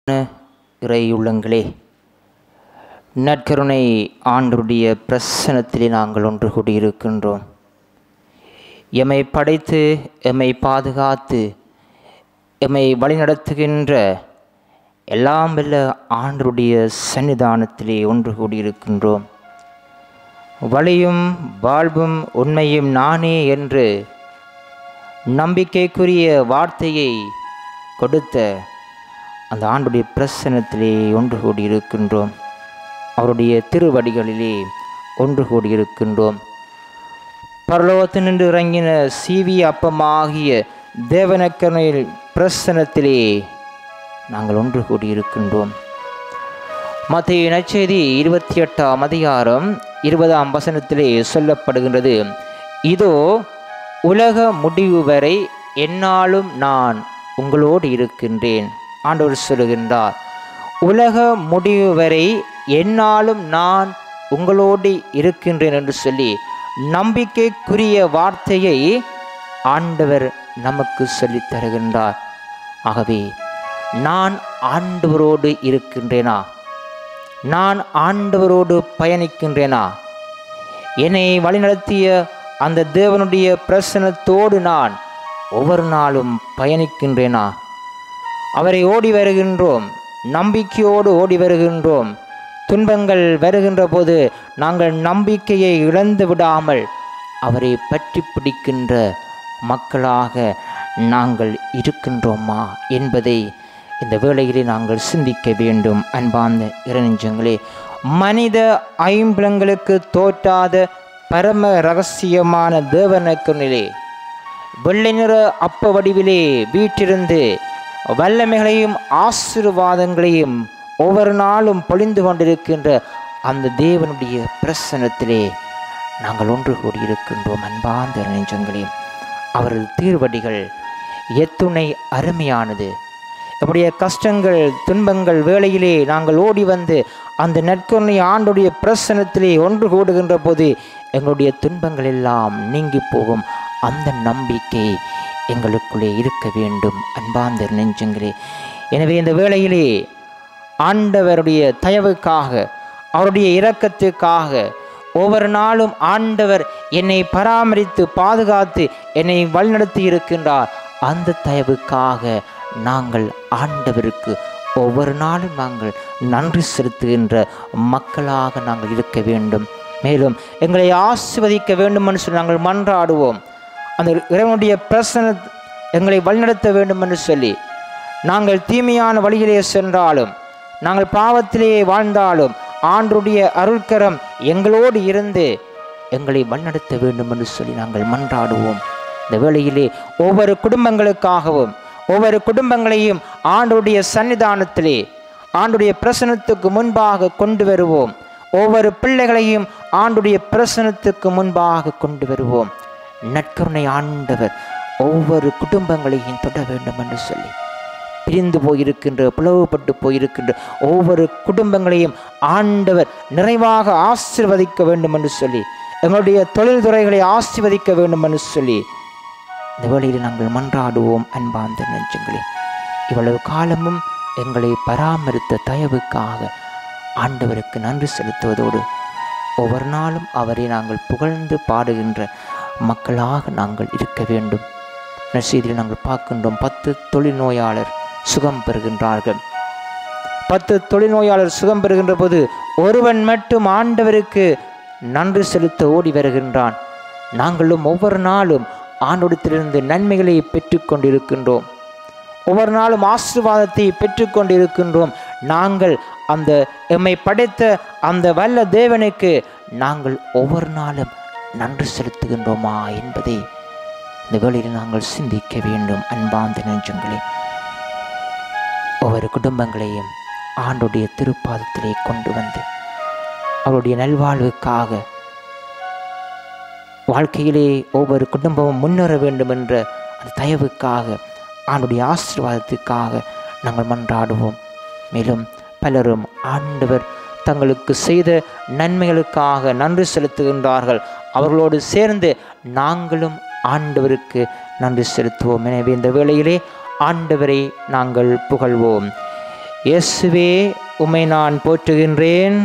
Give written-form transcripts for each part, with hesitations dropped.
இறை உள்ளங்களே, நற்கருணை ஆண்டவருடைய பிரசன்னத்திலே நாங்கள் ஒன்று கூடியிருக்கின்றோம். எம்மை படைத்து எம்மை பாதுகாத்து எம்மை வழிநடத்துகின்ற எல்லாம் வல்ல ஆண்டவருடைய சன்னிதானத்திலே ஒன்று கூடியிருக்கின்றோம். வழியும் வாழ்வும் உண்மையும் நானே என்று நம்பிக்கைக்குரிய வார்த்தையை கொடுத்த அந்த ஆண்டுடைய பிரசன்னத்திலே ஒன்று கூடியிருக்கின்றோம். அவருடைய திருவடிகளிலே ஒன்று கூடியிருக்கின்றோம். பரலோகத்தினின்று இறங்கின சீவி அப்பமாகிய தேவனக்கருணை பிரசன்னத்திலே நாங்கள் ஒன்று கூடியிருக்கின்றோம். மத்தேயு நற்செய்தி 28ஆம் அதிகாரம் 20ஆம் வசனத்திலே சொல்லப்படுகின்றது, இதோ உலக முடிவு வரை எந்நாளும் நான் உங்களோடு இருக்கின்றேன். ஆண்டவர் சொல்லுகின்றார், உலக முடிவு வரை எந்நாளும் நான் உங்களோடு இருக்கின்றேன் என்று சொல்லி நம்பிக்கைக்குரிய வார்த்தையை ஆண்டவர் நமக்கு சொல்லித் தருகின்றார். ஆகவே நான் ஆண்டவரோடு இருக்கின்றேனா? நான் ஆண்டவரோடு பயணிக்கின்றேனா? என்னை வழிநடத்திய அந்த தேவனுடைய பிரசன்னத்தோடு நான் ஒவ்வொரு நாளும் பயணிக்கின்றேனா? அவரை ஓடி வருகின்றோம், நம்பிக்கையோடு ஓடி வருகின்றோம். துன்பங்கள் வருகின்ற போது நாங்கள் நம்பிக்கையை இழந்து விடாமல் அவரை பற்றி பிடிக்கின்ற மக்களாக நாங்கள் இருக்கின்றோமா என்பதை இந்த வேளையிலே நாங்கள் சிந்திக்க வேண்டும். அன்பார்ந்த இறைநெஞ்சங்களே, மனித ஐம்புலங்களுக்கு தோற்றாத பரம இரகசியமான தேவனக்கருணையிலே வெள்ளை நிற அப்ப வடிவிலே வீற்றிருந்து வல்லமைகளையும் ஆசீர்வாதங்களையும் ஒவ்வொரு நாளும் பொழிந்து கொண்டிருக்கின்ற அந்த தேவனுடைய பிரசன்னத்திலே நாங்கள் ஒன்று கூடியிருக்கின்றோம். அன்பார்ந்த நெஞ்சங்களே, அவரது தீர்வடிகள் எத்துணை அருமையானது. நம்முடைய கஷ்டங்கள் துன்பங்கள் வேளையிலே நாங்கள் ஓடி வந்து அந்த நற்கருணை ஆண்டுடைய பிரசன்னத்திலே ஒன்று கூடுகின்ற போது எங்களுடைய துன்பங்கள் எல்லாம் நீங்கி போகும். அந்த நம்பிக்கை எங்களுக்குள்ளே இருக்க வேண்டும். அன்பார்ந்த நெஞ்சங்களே, எனவே இந்த வேளையிலே ஆண்டவருடைய தயவுக்காக, அவருடைய இரக்கத்துக்காக ஒவ்வொரு நாளும் ஆண்டவர் என்னை பராமரித்து பாதுகாத்து என்னை வழிநடத்தி இருக்கின்றார். அந்த தயவுக்காக நாங்கள் ஆண்டவருக்கு ஒவ்வொரு நாளும் நாங்கள் நன்றி செலுத்துகின்ற மக்களாக நாங்கள் இருக்க வேண்டும். மேலும் எங்களை ஆசீர்வதிக்க வேண்டும் என்று சொல்லி நாங்கள் மன்றாடுவோம். அந்த இறைவனுடைய பிரசன்ன எங்களை வழிநடத்த வேண்டும் என்று சொல்லி நாங்கள் தீமையான வழியிலே சென்றாலும், நாங்கள் பாவத்திலேயே வாழ்ந்தாலும் ஆண்டவருடைய அருள்கரம் எங்களோடு இருந்து எங்களை வழிநடத்த வேண்டும் என்று சொல்லி நாங்கள் மன்றாடுவோம். இந்த வேளையிலே ஒவ்வொரு குடும்பங்களுக்காகவும் ஒவ்வொரு குடும்பங்களையும் ஆண்டவருடைய சன்னிதானத்திலே ஆண்டவருடைய பிரசன்னத்துக்கு முன்பாக கொண்டு வருவோம். ஒவ்வொரு பிள்ளைகளையும் ஆண்டவருடைய பிரசன்னத்துக்கு முன்பாக கொண்டு வருவோம். நற்கருணை ஆண்டவர் ஒவ்வொரு குடும்பங்களையும் தொட வேண்டும் என்று சொல்லி பிரிந்து போயிருக்கின்ற பிளவுபட்டு போயிருக்கின்ற ஒவ்வொரு குடும்பங்களையும் ஆண்டவர் நிறைவாக ஆசீர்வதிக்க வேண்டும் என்று சொல்லி, எங்களுடைய தொழில்துறைகளை ஆசீர்வதிக்க வேண்டும் என்று சொல்லி இந்த வேளையில் நாங்கள் மன்றாடுவோம். அன்பார்ந்த நெஞ்சங்களே, இவ்வளவு காலமும் எங்களை பராமரித்த தயவுக்காக ஆண்டவருக்கு நன்றி செலுத்துவதோடு ஒவ்வொரு நாளும் அவரை நாங்கள் புகழ்ந்து பாடுகின்ற மக்களாக நாங்கள் இருக்க வேண்டும். நற்செய்தியில் நாங்கள் பார்க்கின்றோம், 10 தொழில்நோயாளர் சுகம் பெறுகின்றார்கள். 10 தொழில்நோயாளர் சுகம் பெறுகின்ற போது ஒருவன் மட்டும் ஆண்டவருக்கு நன்றி செலுத்த ஓடி வருகின்றான். நாங்களும் ஒவ்வொரு நாளும் ஆண்டவரிடத்திலிருந்து நன்மைகளை பெற்றுக்கொண்டிருக்கின்றோம். ஒவ்வொரு நாளும் ஆசீர்வாதத்தை பெற்றுக்கொண்டிருக்கின்றோம். நாங்கள் அந்த எம்மை படைத்த அந்த வல்ல தேவனுக்கு நாங்கள் ஒவ்வொரு நாளும் நன்றி செலுத்துகின்றோமா என்பதை இந்த வேளையில் நாங்கள் சிந்திக்க வேண்டும். அன்பார்ந்த நெஞ்சங்களே, ஒவ்வொரு குடும்பங்களையும் ஆண்டுடைய திருப்பாதத்திலே கொண்டு வந்து அவருடைய நல்வாழ்வுக்காக வாழ்க்கையிலே ஒவ்வொரு குடும்பமும் முன்னேற வேண்டும் என்ற அந்த தயவுக்காக ஆண்டுடைய ஆசீர்வாதத்துக்காக நாங்கள் மன்றாடுவோம். மேலும் பலரும் ஆண்டவர் தங்களுக்கு செய்த நன்மைகளுக்காக நன்றி செலுத்துகின்றார்கள். அவர்களோடு சேர்ந்து நாங்களும் ஆண்டவருக்கு நன்றி செலுத்துவோம். எனவே இந்த வேளையிலே ஆண்டவரை நாங்கள் புகழ்வோம். இயேசுவே உம்மை நான் போற்றுகின்றேன்.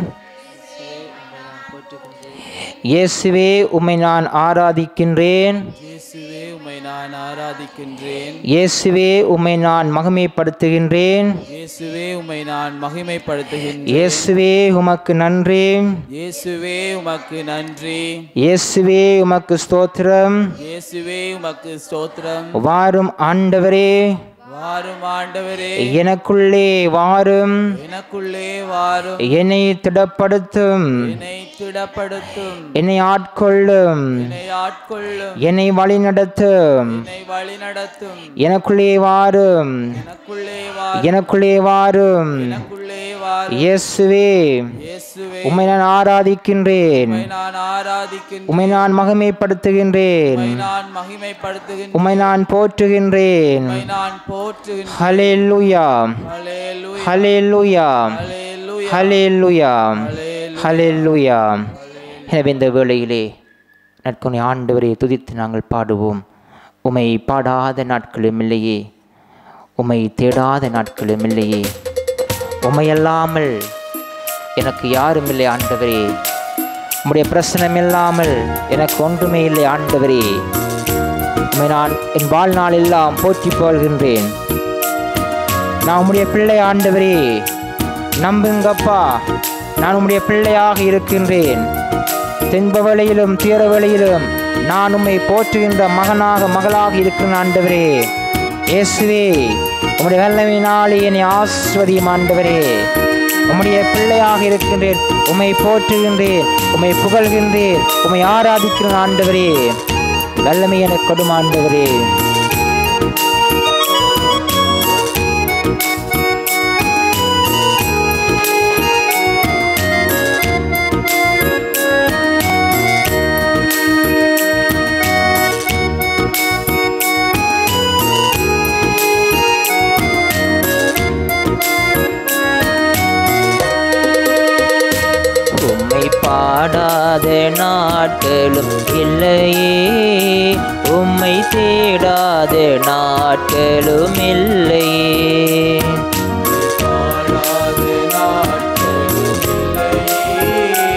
இயேசுவே உம்மை நான் ஆராதிக்கின்றேன். இயேசுவே உம்மை நான் ஆராதிக்கின்றேன். இயேசுவே உம்மை நான் மகிமைப்படுத்துகின்றேன். இயேசுவே உம்மை நான் மகிமைப்படுத்துகின்றேன். இயேசுவே உமக்கு நன்றி. இயேசுவே உமக்கு நன்றி. இயேசுவே உமக்கு ஸ்தோத்திரம். இயேசுவே உமக்கு ஸ்தோத்திரம். வாரும் ஆண்டவரே, வாரும் ஆண்டவரே, எனக்குள்ளே வாரும். எனக்குள்ளே வாரும். என்னை திடப்படுத்தும். என்னை திடப்படுத்தும். என்னை ஆட்கொள்ளும். என்னை ஆட்கொள்ளும். என்னை வழிநடத்தும். என்னை வழிநடத்தும். எனக்குள்ளே வாரும். எனக்குள்ளே வாரும். எனக்குள்ளே வாரும். எனக்குள்ளே வாரும். இயேசுவே இயேசுவே உம்மை நான் ஆராதிக்கின்றேன். உம்மை நான் ஆராதிக்கின்றேன். உம்மை நான் மகிமைப்படுத்துகின்றேன். உம்மை நான் மகிமைப்படுத்துகின்றேன். உம்மை நான் போற்றுகின்றேன். உம்மை நான் போற்றுகின்றேன். ஹல்லேலூயா, ஹல்லேலூயா, ஹல்லேலூயா, ஹல்லேலூயா, ஹல்லேலூயா, ஹல்லேலூயா. ஹல்லேலூயா. எனவே இந்த வேளையிலே நற்கொணை ஆண்டவரை துதித்து நாங்கள் பாடுவோம். உம்மை பாடாத நாட்களும் இல்லையே, உம்மை தேடாத நாட்களும் இல்லையே, உம்மையல்லாமல் எனக்கு யாரும் இல்லை ஆண்டவரே, உம்முடைய பிரசனம் இல்லாமல் எனக்கு ஒன்றுமே இல்லை ஆண்டவரே. உம்மை நான் என் வாழ்நாள் எல்லாம் போற்றி போல்கின்றேன். நான் உம்முடைய பிள்ளை ஆண்டவரே, நம்புங்கப்பா, நான் உம்முடைய பிள்ளையாக இருக்கின்றேன். தென்ப வேளையிலும் தீர வேளையிலும் நான் உம்மை போற்றுகின்ற மகனாக மகளாக இருக்கிறேன் ஆண்டவரே. இயேசுவே உம்முடைய வல்லமையினாலே என்னை ஆசீர்வதியும் ஆண்டவரே. உம்முடைய பிள்ளையாக இருக்கின்றேன். உம்மை போற்றுகின்றேன், உம்மை புகழ்கின்றேன், உம்மை ஆராதிக்கிறேன் ஆண்டவரே. வல்லமை எனக்கு கொடும் ஆண்டவரே. பாடாத நாட்களும் இல்லையே, உம்மை தேடாத நாட்களும் இல்லையே. பாடாத நாட்களும் இல்லையே,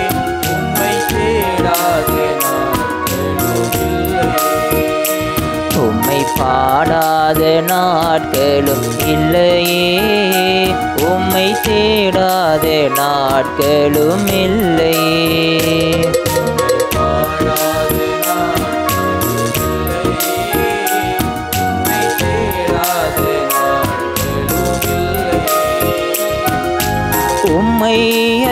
உம்மை தேடாத நாட்களும் இல்லையே. உம்மை பாடாத நாட்களும் இல்லையே, உம்மை தேடாத நாட்களும் இல்லையே. பாடாத நாட்களும் இல்லையே, உம்மை தேடாத நாட்களும் இல்லையே. உம்மை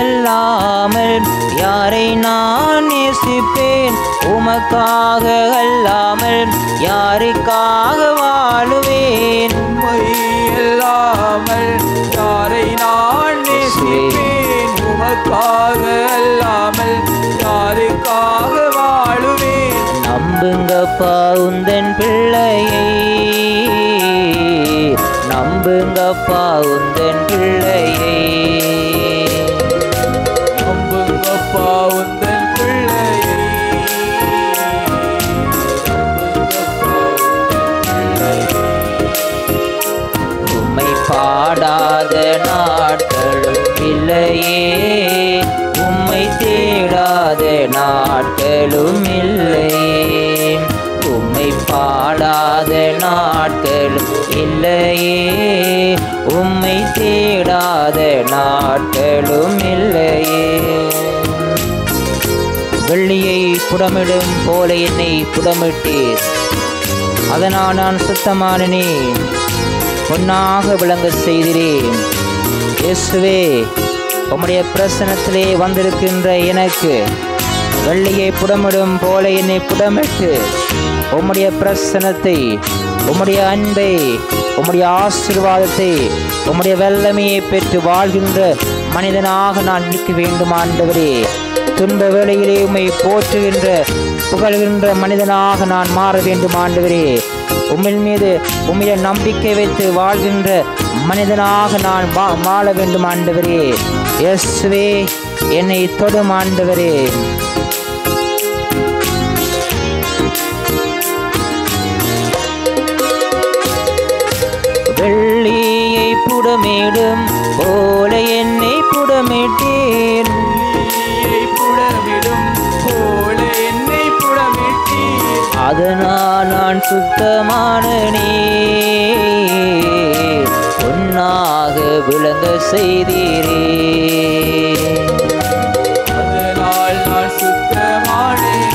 அல்லாமல் யாரை நான் நேசிப்பேன்? உமக்காக அல்லாமல் யாருக்காக வாழுவேன்? உம்மை அல்லாமல் யாரை நான் நேசிப்பேன்? உமக்காக அல்லாமல் யாருக்காக வாழுவேன்? நம்புங்கப்பா உந்தன் பிள்ளையை, நம்புங்கப்பா உந்தன் பிள்ளையை. நம்புங்கப்பா உந்தன் பிள்ளையை, நம்புங்கப்பா உந்தன் பிள்ளையை. உம்மை பாடாத நாட்களும் இல்லையே, உம்மை தேடாத நாட்களும் இல்லையே. உம்மை பாடாத நாட்களும் இல்லையே, உம்மை தேடாத நாட்களும் இல்லையே. வெள்ளியை புடமிடும் போல என்னை புடமிட்டீர், அதனால் நான் சுத்தமானேன், பொன்னாக விளங்க செய்கிறேன். இயேசுவே உம்முடைய பிரசனத்திலே வந்திருக்கின்ற எனக்கு வெள்ளியை புடமிடும் போல என்னை புடமிட்டு உம்முடைய பிரசனத்தை, உம்முடைய அன்பை, உம்முடைய ஆசீர்வாதத்தை, உம்முடைய வல்லமையை பெற்று வாழ்கின்ற மனிதனாக நான் இருக்க வேண்டும் ஆண்டவரே. துன்ப வேளையிலே உம்மை போற்றுகின்ற புகழ்கின்ற மனிதனாக நான் மாற வேண்டும் ஆண்டவரே. உம்மின் மீது உம்மிட நம்பிக்கை வைத்து வாழ்கின்ற மனிதனாக நான் வாழ வேண்டும் ஆண்டவரே. இயேசுவே என்னை தொடும் ஆண்டவரே. வெள்ளியை புடமிடும் போல என்னை புடமிட்டீர். புள்ளியை புடமிடும் போல என்னை புடமிட்டீர். அதனால் நான் சுத்தமான நீர் பொன்னாக விளங்க செய்தீரே. அதனால் நான் சுத்தமானேன்.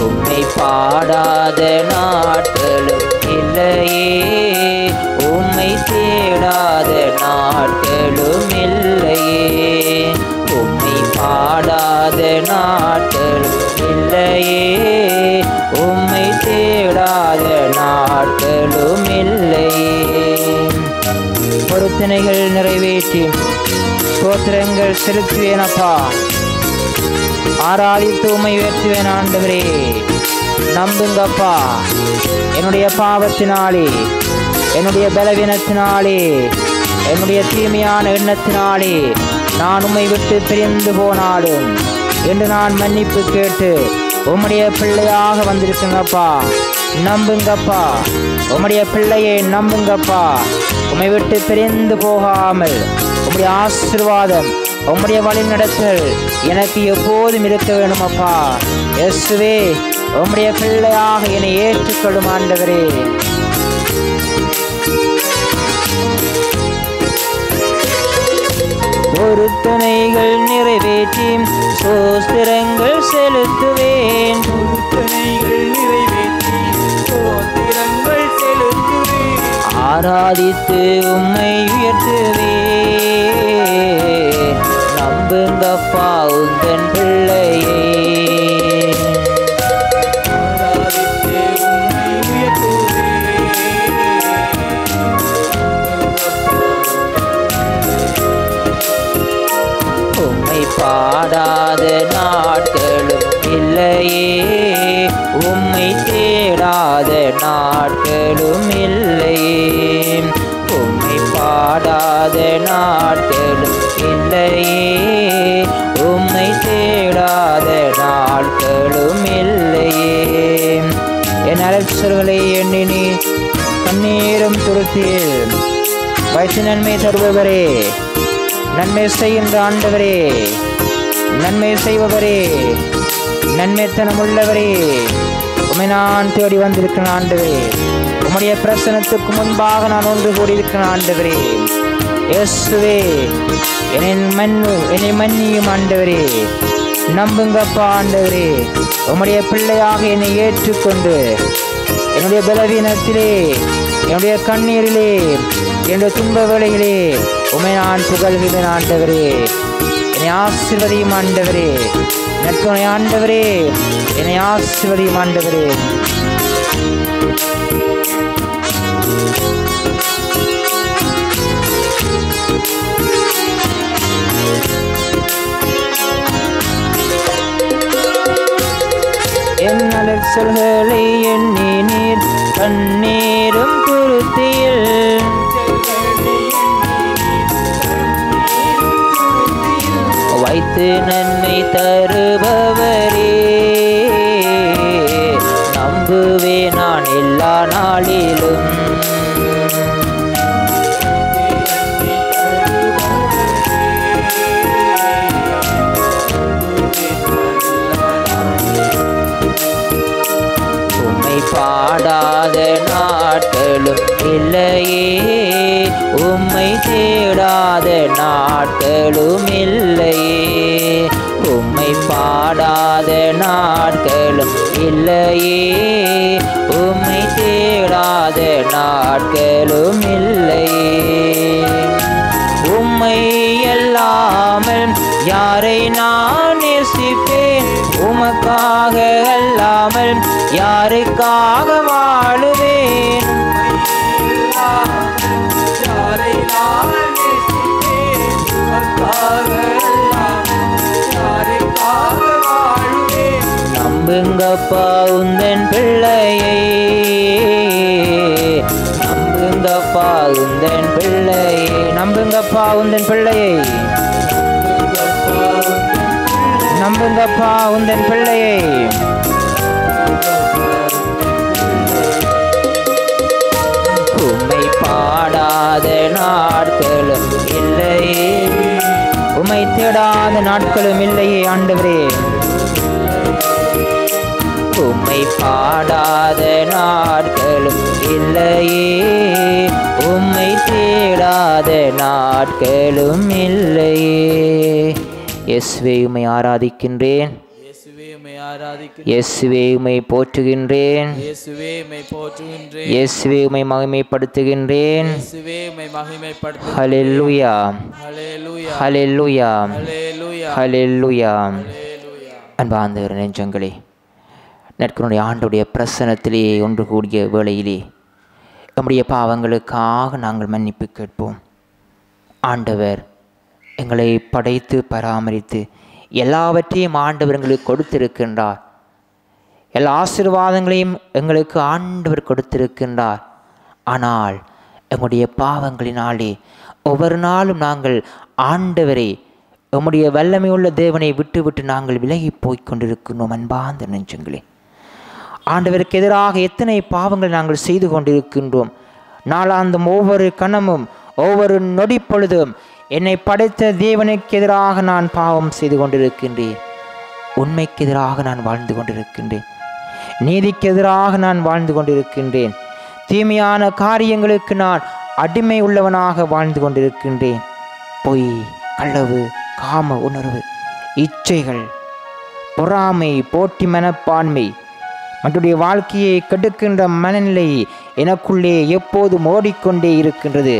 உம்மை பாடாத நாட்களும் இல்லையே, உம்மை தேடாத நாட்களும் இல்லையே. உம்மை பாடாத நாட்களும் இல்லையே, உம்மை தேடாத நாட்களும் இல்லையே. பொருத்தனைகள் நிறைவேற்றி ஸ்தோத்திரங்கள் செலுத்துவேனப்பா. ஆராதித்து உம்மை உயர்த்துவேன் ஆண்டவரே. நம்புங்கப்பா, என்னுடைய பாவத்தினாலே, என்னுடைய பலவீனத்தினாலே, என்னுடைய தீமையான எண்ணத்தினாலே நான் உம்மை விட்டு பிரிந்து போனாலும் என்று நான் மன்னிப்பு கேட்டு உம்முடைய பிள்ளையாக வந்திருக்குங்கப்பா. நம்புங்கப்பா, உம்முடைய பிள்ளையை நம்புங்கப்பா. உம்மை விட்டு பிரிந்து போகாமல் உம்முடைய ஆசீர்வாதம், உம்முடைய வழி நடத்தல் எனக்கு எப்போதும் இருக்க வேணுமப்பா. இயேசுவே, உம்முடைய பிள்ளையாக என்னை ஏற்றுக்கொள்ளும் ஆண்டவரே. பொருத்தனைகள் நிறைவேற்றி ஸ்தோத்திரங்கள் செலுத்துவேன். பொருத்தனைகள் நிறைவேற்றி ஸ்தோத்திரங்கள் செலுத்துவேன். ஆராதித்து உம்மை உயர்த்துவேன். நம்புங்கப்பா உந்தன் பிள்ளையே. ஆராதித்து உம்மை உயர்த்துவேன். உம்மை பாடாத நாட்களும் இல்லையே, உம்மை தேடாத நாட்களும் இல்லையே. உம்மை பாடாத நாட்களும் இல்லையே, உம்மை தேடாத நாட்களும் இல்லையே. என் அலட்சல்களை எண்ணினி கண்ணீரும் துருத்தியில் வயசு நன்மை தருபவரே, நன்மை செய்கின்ற ஆண்டவரே, நன்மை செய்பவரே, நன்மைத்தனம் உள்ளவரே, உம்மை நான் தேடி வந்திருக்கிறேன் ஆண்டவரே. உம்முடைய பிரசனத்துக்கு முன்பாக நான் ஒன்று கூடியிருக்கிறேன் ஆண்டவரே. இயேசுவே, என்னை மன்னியும் ஆண்டவரே. நம்புங்கப்பா ஆண்டவரே. உம்முடைய பிள்ளையாக என்னை ஏற்றுக்கொண்டு என்னுடைய பலவீனத்திலே, என்னுடைய கண்ணீரிலே, என்னுடைய துன்ப வேளையிலே உம்மை நான் புகழ்கிறேன் ஆண்டவரே. என்னை ஆசீர்வதியும் ஆண்டவரே. நற்குணை ஆண்டவரே, என்னை ஆசீர்வதியும் ஆண்டவரே. என் அலட்சல்களை எண்ணி நீர் கண்ணீரும் துருத்தியில் வைத்து நன்மை தருபவரே. நம்புவே நான் எல்லா நாளிலும். உம்மை பாடாத நாட்களும் இல்லையே, உம்மை தேடாத நாட்களும் இல்லையே. உம்மை பாடாத நாட்களும் இல்லையே, உம்மை தேடாத நாட்களும் இல்லையே. உம்மை அல்லாமல் யாரை நான் நேசிப்பேன்? உமக்காக அல்லாமல் யாருக்காக வாழுவேன்? யாரை நான் நேசிப்பேன்? உமக்காக அல்லாமல் யாருக்காக வாழுவேன்? நம்புங்கப்பா உந்தன் பிள்ளையை. நம்புங்கப்பா உந்தன் பிள்ளையை. நம்புங்கப்பா உந்தன் பிள்ளையை. நம்புங்கப்பா உந்தன் பிள்ளையை. தேடாத நாட்களும் இல்லையே ஆண்டவரே. உம்மை பாடாத நாட்களும் இல்லையே, உம்மை தேடாத நாட்களும் இல்லையே. இயேசுவே உம்மை ஆராதிக்கின்றேன், இயேசுவே உம்மை போற்றுகின்றேன், இயேசுவே உம்மை மகிமைப்படுத்துகின்றேன். ஹல்லேலூயா, ஹல்லேலூயா, ஹல்லேலூயா. அன்பார்ந்த நெஞ்சங்களே, நற்கருணை ஆண்டவருடைய பிரசன்னத்திலே ஒன்று கூடிய வேளையிலே நம்முடைய பாவங்களுக்காக நாங்கள் மன்னிப்பு கேட்போம். ஆண்டவர் எங்களை படைத்து பராமரித்து எல்லாவற்றையும் ஆண்டவர் எங்களுக்கு கொடுத்திருக்கின்றார். எல்லா ஆசீர்வாதங்களையும் எங்களுக்கு ஆண்டவர் கொடுத்திருக்கின்றார். ஆனால் எங்களுடைய பாவங்களினாலே ஒவ்வொரு நாளும் நாங்கள் ஆண்டவரை, நம்முடைய வல்லமை உள்ள தேவனை விட்டு விட்டு நாங்கள் விலகி போய் கொண்டிருக்கிறோம். அன்பார்ந்த நெஞ்சங்களே, ஆண்டவருக்கு எதிராக எத்தனை பாவங்கள் நாங்கள் செய்து கொண்டிருக்கின்றோம். நாளாந்தம் ஒவ்வொரு கணமும் ஒவ்வொரு நொடி பொழுதும் என்னை படைத்த தேவனுக்கு எதிராக நான் பாவம் செய்து கொண்டிருக்கின்றேன். உண்மைக்கு எதிராக நான் வாழ்ந்து கொண்டிருக்கின்றேன். நீதிக்கு எதிராக நான் வாழ்ந்து கொண்டிருக்கின்றேன். தீமையான காரியங்களுக்கு நான் அடிமை உள்ளவனாக வாழ்ந்து கொண்டிருக்கின்றேன். பொய், களவு, காம உணர்வு, இச்சைகள், பொறாமை, போட்டி மனப்பான்மை, மற்றடைய வாழ்க்கையை கெடுக்கின்ற மனநிலை எனக்குள்ளே எப்போதும் ஓடிக்கொண்டே இருக்கின்றது.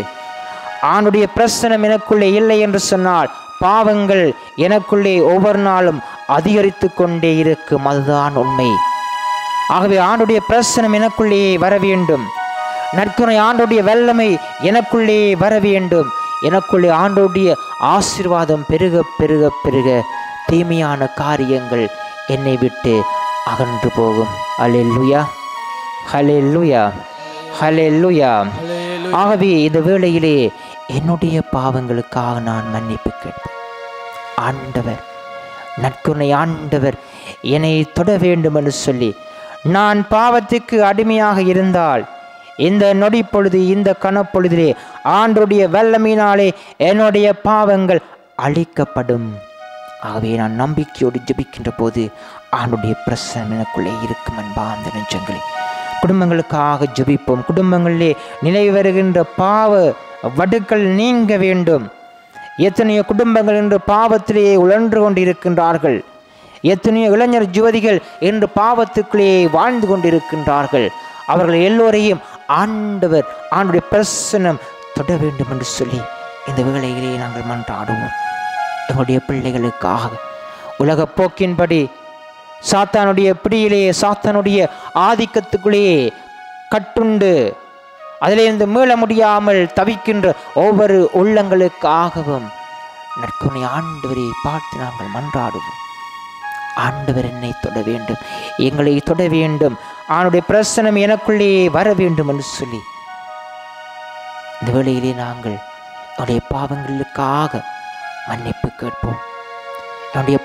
ஆண்டுடைய பிரசனம் எனக்குள்ளே இல்லை என்று சொன்னால் பாவங்கள் எனக்குள்ளே ஒவ்வொரு நாளும் அதிகரித்து கொண்டே இருக்கும். அதுதான் உண்மை. ஆகவே ஆண்டுடைய பிரசனம் எனக்குள்ளே வர வேண்டும். நற்கருணை ஆண்டுடைய வல்லமை எனக்குள்ளே வர வேண்டும். எனக்குள்ளே ஆண்டுடைய ஆசீர்வாதம் பெருக பெருக பெருக தீமையான காரியங்கள் என்னை விட்டு அகன்று போகும். அல்லேலூயா, ஹல்லேலூயா, ஹல்லேலூயா. ஆகவே இந்த வேளையிலே என்னுடைய பாவங்களுக்காக நான் மன்னிப்பு கேட்பேன். ஆண்டவர், நற்கருணை ஆண்டவர் என்னை தொட வேண்டும் என்று சொல்லி நான் பாவத்துக்கு அடிமையாக இருந்தால் இந்த நொடி பொழுது, இந்த கணப்பொழுதிலே ஆண்டுடைய வல்லமையினாலே என்னுடைய பாவங்கள் அழிக்கப்படும். ஆகவே நான் நம்பிக்கையோடு ஜெபிக்கின்ற போது ஆண்டுடைய பிரசன்னம் எனக்குள்ளே இருக்கும். அன்பார்ந்த நெஞ்சங்களே, குடும்பங்களுக்காக ஜெபிப்போம். குடும்பங்களிலே நிலை வருகின்ற பாவ வடுக்கள் நீங்க வேண்டும். எத்தனையோ குடும்பங்கள் என்று பாவத்திலேயே உழன்று கொண்டிருக்கின்றார்கள். எத்தனையோ இளைஞர் யுவதிகள் என்று பாவத்துக்குள்ளே வாழ்ந்து கொண்டிருக்கின்றார்கள். அவர்கள் எல்லோரையும் ஆண்டவர், ஆண்டுடைய பிரசன்னம் தொட வேண்டும் என்று சொல்லி இந்த வேளையிலே நாங்கள் மன்றாடுவோம். எங்களுடைய பிள்ளைகளுக்காக உலக போக்கின்படி சாத்தானுடைய பிடியிலே, சாத்தானுடைய ஆதிக்கத்துக்குள்ளேயே கட்டுண்டு அதிலிருந்து மீள முடியாமல் தவிக்கின்ற ஒவ்வொரு உள்ளங்களுக்காகவும் நற்கருணை ஆண்டவரை பார்த்து நாங்கள் மன்றாடுவோம். ஆண்டவர் என்னை தொட வேண்டும், எங்களை தொட வேண்டும், அவனுடைய பிரசனம் எனக்குள்ளே வர வேண்டும் என்று சொல்லி இந்த வேளையிலே நாங்கள் என்னுடைய பாவங்களுக்காக மன்னிப்பு கேட்போம். என்னுடைய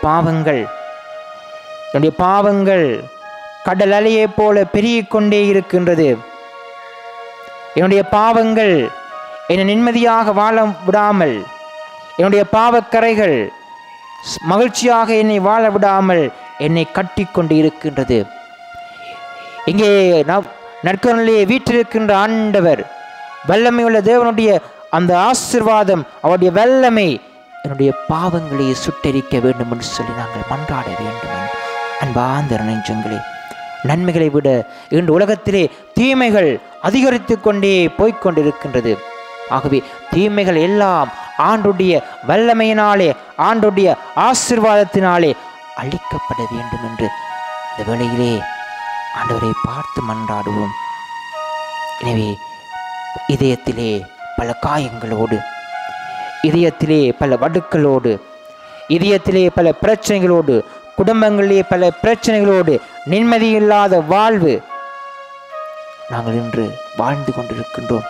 பாவங்கள் கடல் அலையை போல பெருகிக்கொண்டே இருக்கின்றது. என்னுடைய பாவங்கள் என்னை நிம்மதியாக வாழ விடாமல், என்னுடைய பாவக்கரைகள் மகிழ்ச்சியாக என்னை வாழ விடாமல் என்னை கட்டி கொண்டு இருக்கின்றது. இங்கே நற்கருணையிலே வீற்றிருக்கின்ற ஆண்டவர், வல்லமையுள்ள தேவனுடைய அந்த ஆசீர்வாதம், அவருடைய வல்லமை என்னுடைய பாவங்களை சுட்டரிக்க வேண்டும் என்று சொல்லி நாங்கள் மன்றாட வேண்டும். அன்பார்ந்த நெஞ்சங்களே, நன்மைகளை விட இன்று உலகத்திலே தீமைகள் அதிகரித்து கொண்டே போய்கொண்டிருக்கின்றது. ஆகவே தீமைகள் எல்லாம் ஆண்டுடைய வல்லமையினாலே, ஆண்டுடைய ஆசீர்வாதத்தினாலே அழிக்கப்பட வேண்டும் என்று இந்த வேளையிலே ஆண்டவரை பார்த்து மன்றாடுவோம். எனவே இதயத்திலே பல காயங்களோடு, இதயத்திலே பல வடுக்களோடு, இதயத்திலே பல பிரச்சனைகளோடு, குடும்பங்களிலே பல பிரச்சனைகளோடு, நிம்மதியில்லாத வாழ்வு நாங்கள் இன்று வாழ்ந்து கொண்டிருக்கின்றோம்.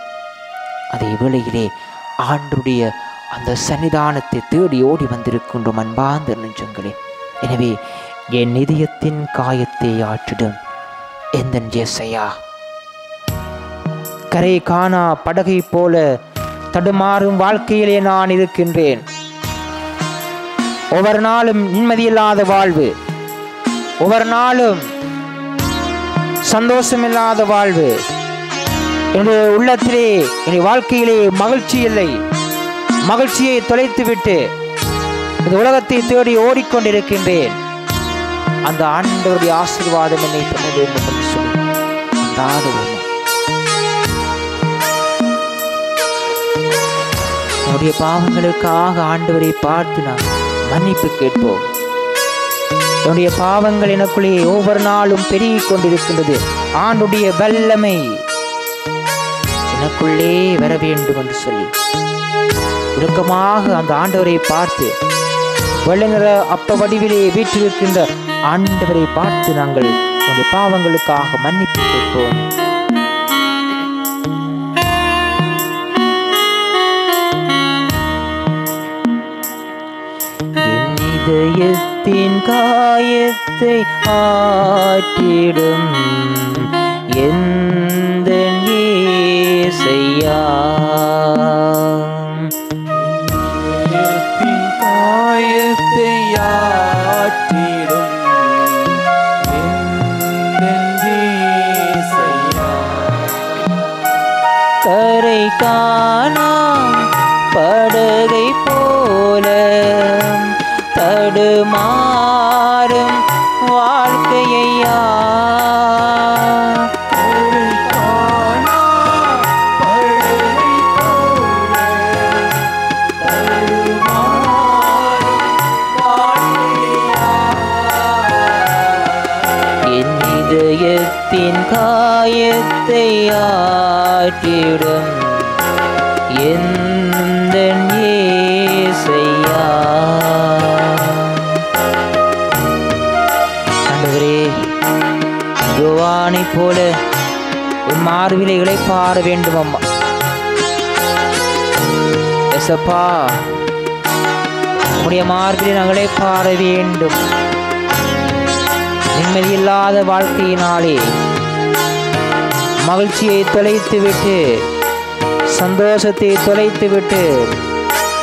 அதே வேளையிலே ஆண்டுடைய அந்த சன்னிதானத்தை தேடி ஓடி வந்திருக்கின்றோம். அன்பார்ந்த நெஞ்சங்களே, எனவே என் இதயத்தின் காயத்தை ஆற்றிடும் எந்தன் இயேசையா. கரை காணா படகை போல தடுமாறும் வாழ்க்கையிலே நான் இருக்கின்றேன். ஒவ்வொரு நாளும் நிம்மதியில்லாத வாழ்வு, ஒவ்வொரு நாளும் சந்தோஷமில்லாத வாழ்வு, என்னுடைய உள்ளத்திலே என்னுடைய வாழ்க்கையிலே மகிழ்ச்சி இல்லை, மகிழ்ச்சியை தொலைத்துவிட்டு இந்த உலகத்தை தேடி ஓடிக்கொண்டிருக்கின்றேன். அந்த ஆண்டவருடைய ஆசீர்வாதம் என்னை பண்ண வேண்டும் என்று சொல்லி நம்முடைய பாவங்களுக்காக ஆண்டவரை பார்த்து நாம் மன்னிப்பு கேட்போம். என்னுடைய பாவங்கள் எனக்குள்ளே ஒவ்வொரு நாளும் பெருகிக் கொண்டிருக்கின்றது. ஆண்டுடைய வல்லமை எனக்குள்ளே வர வேண்டும் என்று சொல்லி இறுக்கமாக அந்த ஆண்டவரை பார்த்து, வெள்ளை நிற அப்ப வடிவிலே வீற்றிருக்கின்ற ஆண்டவரை பார்த்து நாங்கள் நம்முடைய பாவங்களுக்காக மன்னிப்பு கேட்போம். என் இதயத்தின் காயத்தை ஆற்றிடும் எந்த இயேசையா, காயத்தை ஆற்றிடும் கரை காணா படகை போல தடுமாறும் வாழ்க்கையா, என் இதயத்தின் காயத்தை ஆற்றிடும் எந்த இயேசையா. ஆண்டவரே, யோவானைப் போல உன் மார்பிலே இளைப்பாற வேண்டும் அம்மா. எசப்பா, உம்முடைய மார்பிலே நாங்கள் இளைப்பாற வேண்டும். நிம்மதியில்லாத வாழ்க்கையினாலே மகிழ்ச்சியை தொலைத்துவிட்டு, சந்தோஷத்தை தொலைத்துவிட்டு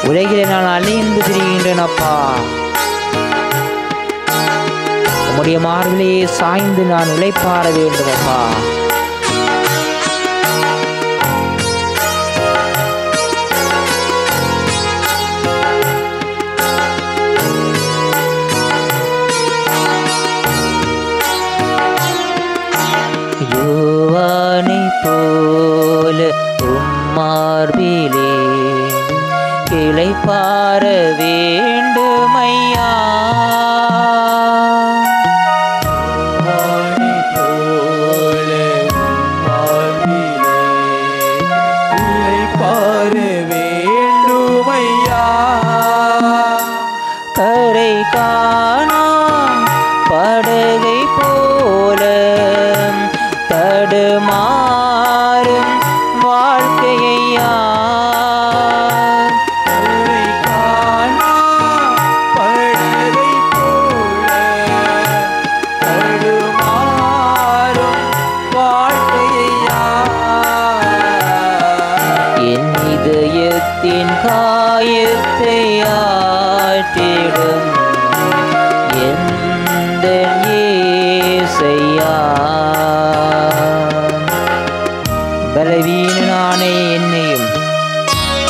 உலகிலே நான் அழிந்து திரிகின்றேன் அப்பா. உம்முடைய மார்பிலே சாய்ந்து நான் இளைப்பாற வேண்டும் அப்பா. யோவானை போல உம்மார்பிலே இளைப்பாற வேண்டுமையா, போல இளைப்பாற வேண்டுமையா, கரை காணா படகை போல தடுமாறும் வாழ்க்கையா, படகை போல தடுமாறும் வாழ்க்கையா, என் இதயத்தின் காயத்தை ஆற்றிடும் எந்த இயேசையா. பலவீனானே என்னையும்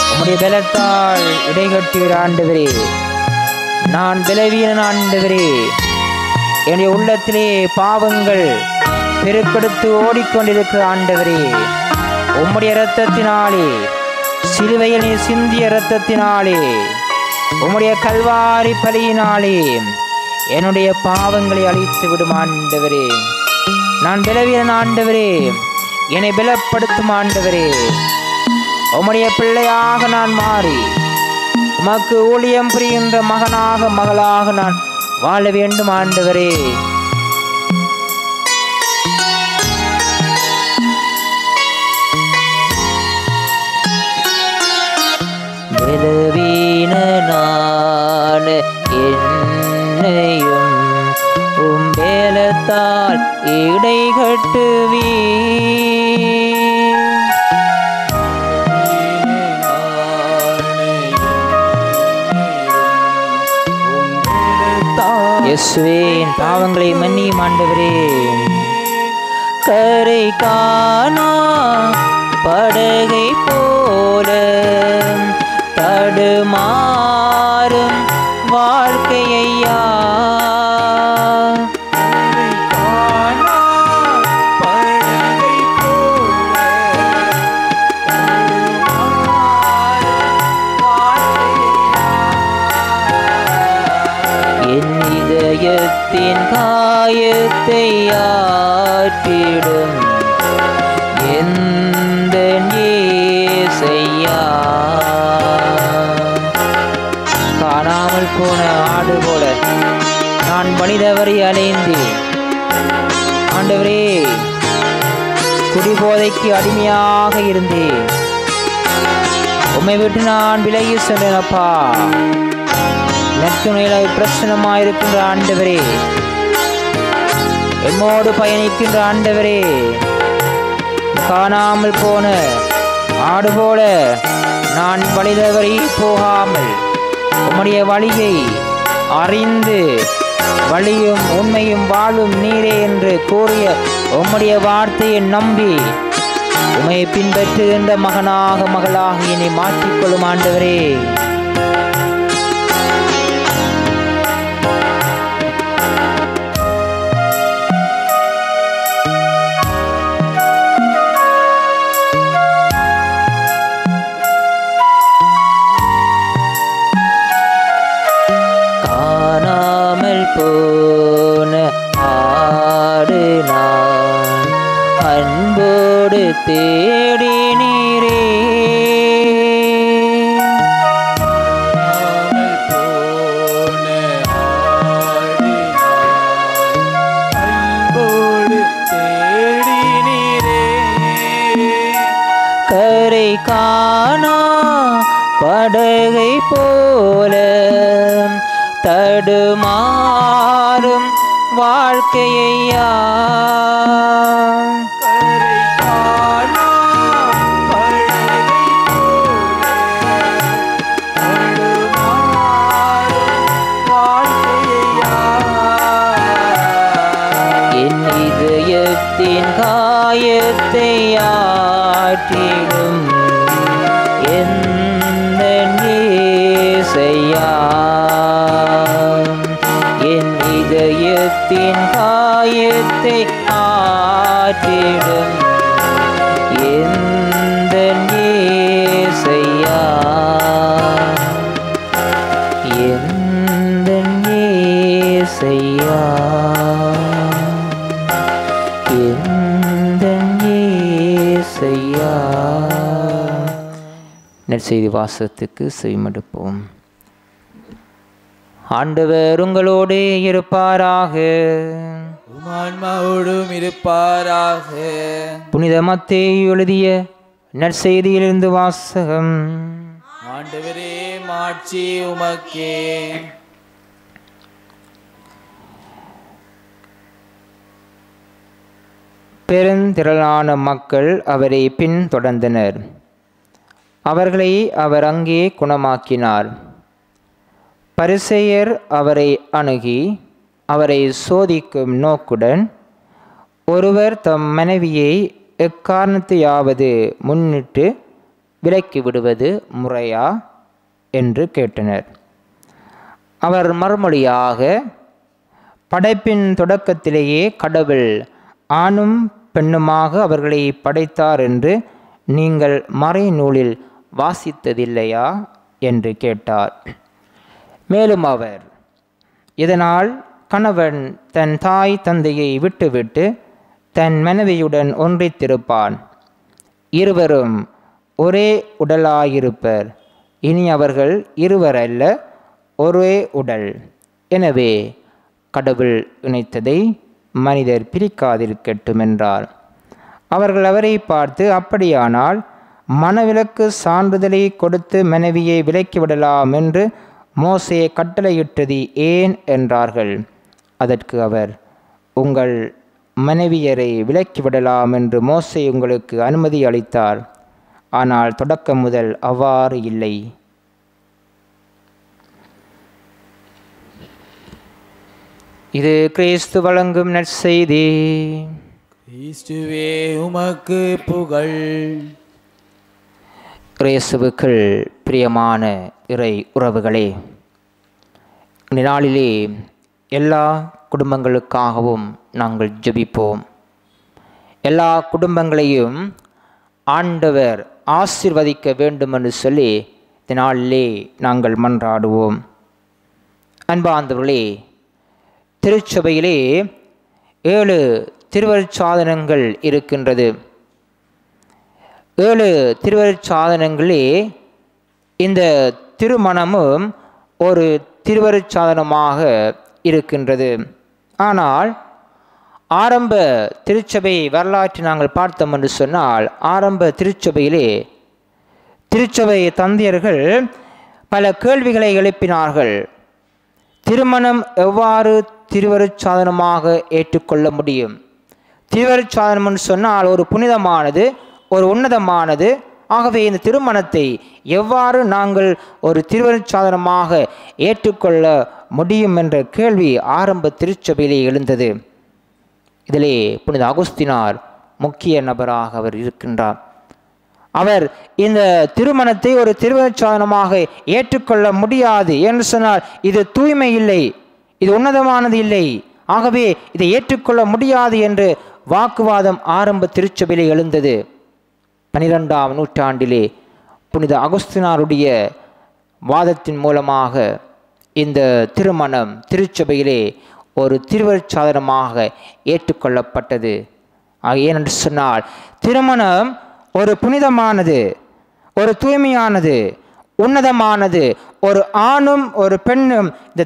உம்முடைய பலத்தால் இடைகட்டிவிட ஆண்டவரே. நான் பலவீனன் ஆண்டவரே. என்னுடைய உள்ளத்திலே பாவங்கள் பெருக்கெடுத்து ஓடிக்கொண்டிருக்கிற ஆண்டவரே, உம்முடைய இரத்தத்தினாலே, சிலுவையில் நீ சிந்திய இரத்தத்தினாலே, உம்முடைய கல்வாரி பலியினாலே என்னுடைய பாவங்களை அழித்து விடும் ஆண்டவரே. நான் பலவீனன் ஆண்டவரே, என்னை பலப்படுத்தும் ஆண்டவரே. உம்முடைய பிள்ளையாக நான் மாறி உமக்கு ஊழியம் புரிகின்ற மகனாக மகளாக நான் வாழ வேண்டும் ஆண்டவரே. பலவீனனான என்னையும் உம்பேலத்தால் இடைகட்டுவீ, இயேசுவே என் பாவங்களை மன்னியும் ஆண்டவரே. கரை காணா படகை போல தடுமாறும் வாழ்க்கையா, என் இதயத்தின் காயத்தை ஆற்றிடும் எந்த இயேசையா. காணாமல் போன ஆடு போல நான் மனிதவரை அலைந்தேன் ஆண்டவரே. குடிபோதைக்கு அடிமையாக இருந்தேன், உம்மை விட்டு நான் விலகி சென்றேன் அப்பா. நற்துணையில பிரச்சனமாயிருக்கின்ற ஆண்டவரே, எம்மோடு பயணிக்கின்ற ஆண்டவரே, காணாமல் போன ஆடு போல நான் வழிதவறி போகாமல் உம்முடைய வழியை அறிந்து வழியும் உண்மையும் வாழும் நீரே என்று கூறிய உம்முடைய வார்த்தையை நம்பி உம்மை பின்பற்றுகின்ற மகனாக மகளாக என்னை மாற்றிக்கொள்ளும் ஆண்டவரே. போன ஆடு நான் அன்போடு தேடி நீரே, போன ஆடு நான் அன்போடு தேடி நீரே. கரை காணா படகை போல தடுமாறும் வாழ்க்கையா, கரை காணா படகை போல தடுமாறும் வாழ்க்கையா. என் இதயத்தின் காயத்தை ஆற்றிடும் எந்த இயேசையா, என் இதயத்தின் காயத்தை ஆற்றிடும் எந்த இயேசையா, எந்த இயேசையா, எந்த இயேசையா. நற்செய்தி வாசகத்துக்கு செவிமடுப்போம். ஆண்டவர் உங்களோடு இருப்பாராக, உம் ஆன்மாவோடும் இருப்பாராக. புனித மத்தேயு எழுதிய நற்செய்தியிலிருந்து வாசகம். ஆண்டவரே மாட்சி உமக்கே. பெருந்திரளான மக்கள் அவரை பின்தொடர்ந்தனர். அவர்களை அவர் அங்கே குணமாக்கினார். பரிசேயர் அவரை அணுகி அவரை சோதிக்கும் நோக்குடன், ஒருவர் தம் மனைவியை எக்காரணத்தையாவது முன்னிட்டு விலக்கி விடுவது முறையா என்று கேட்டனர். அவர் மறுமொழியாக, படைப்பின் தொடக்கத்திலேயே கடவுள் ஆணும் பெண்ணுமாக அவர்களை படைத்தார் என்று நீங்கள் மறைநூலில் வாசித்ததில்லையா என்று கேட்டார். மேலும் அவர், இதனால் கணவன் தன் தாய் தந்தையை விட்டுவிட்டு தன் மனைவியுடன் ஒன்றித்திருப்பான், இருவரும் ஒரே உடலாயிருப்பர். இனி அவர்கள் இருவரல்ல, ஒரே உடல். எனவே கடவுள் இணைத்ததை மனிதர் பிரிக்காதிருக்கட்டும் என்றார். அவர்கள் அவரை பார்த்து, அப்படியானால் மணவிலக்கு சான்றிதழை கொடுத்து மனைவியை விலக்கிவிடலாம் என்று மோசே கட்டளையிட்டது ஏன் என்றார்கள். அதற்கு அவர், உங்கள் மனைவியரை விலக்கிவிடலாம் என்று மோசே உங்களுக்கு அனுமதி அளித்தார், ஆனால் தொடக்கம் முதல் அவ்வாறு இல்லை. இது கிறிஸ்து வழங்கும் நற்செய்தி. கிறிஸ்துவே உமக்கு புகழ். இயேசுவுக்குள் பிரியமான இறை உறவுகளே, இந்த நாளிலே எல்லா குடும்பங்களுக்காகவும் நாங்கள் ஜெபிப்போம். எல்லா குடும்பங்களையும் ஆண்டவர் ஆசீர்வதிக்க வேண்டும் என்று சொல்லி இந்த நாளிலே நாங்கள் மன்றாடுவோம். அன்பார்ந்தவர்களே, திருச்சபையிலே 7 திருவருட்சாதனங்கள் இருக்கின்றது. 7 திருவருட்சாதனங்களே இந்த திருமணமும் ஒரு திருவருட்சாதனமாக இருக்கின்றது. ஆனால் ஆரம்ப திருச்சபை வரலாற்றை நாங்கள் பார்த்தோம் என்று சொன்னால், ஆரம்ப திருச்சபையிலே திருச்சபை தந்தையர்கள் பல கேள்விகளை எழுப்பினார்கள். திருமணம் எவ்வாறு திருவருட்சாதனமாக ஏற்றுக்கொள்ள முடியும்? திருவருட்சாதனம் என்று சொன்னால் ஒரு புனிதமானது, ஒரு உன்னதமானது. ஆகவே இந்த திருமணத்தை எவ்வாறு நாங்கள் ஒரு திருவருட்சாதனமாக ஏற்றுக்கொள்ள முடியும் என்ற கேள்வி ஆரம்ப திருச்சபையிலே எழுந்தது. இதிலே புனித அகுஸ்தினார் முக்கிய நபராக அவர் இருக்கின்றார். அவர் இந்த திருமணத்தை ஒரு திருவருட்சாதனமாக ஏற்றுக்கொள்ள முடியாது என்று சொன்னால் இது தூய்மை இல்லை, இது உன்னதமானது இல்லை, ஆகவே இதை ஏற்றுக்கொள்ள முடியாது என்று வாக்குவாதம் ஆரம்ப திருச்சபையிலே எழுந்தது. 12ஆம் நூற்றாண்டிலே புனித அகுஸ்தினாருடைய வாதத்தின் மூலமாக இந்த திருமணம் திருச்சபையிலே ஒரு திருவருட்சாதனமாக ஏற்றுக்கொள்ளப்பட்டது. ஏனென்று சொன்னால் திருமணம் ஒரு புனிதமானது, ஒரு தூய்மையானது, உன்னதமானது. ஒரு ஆணும் ஒரு பெண்ணும் இந்த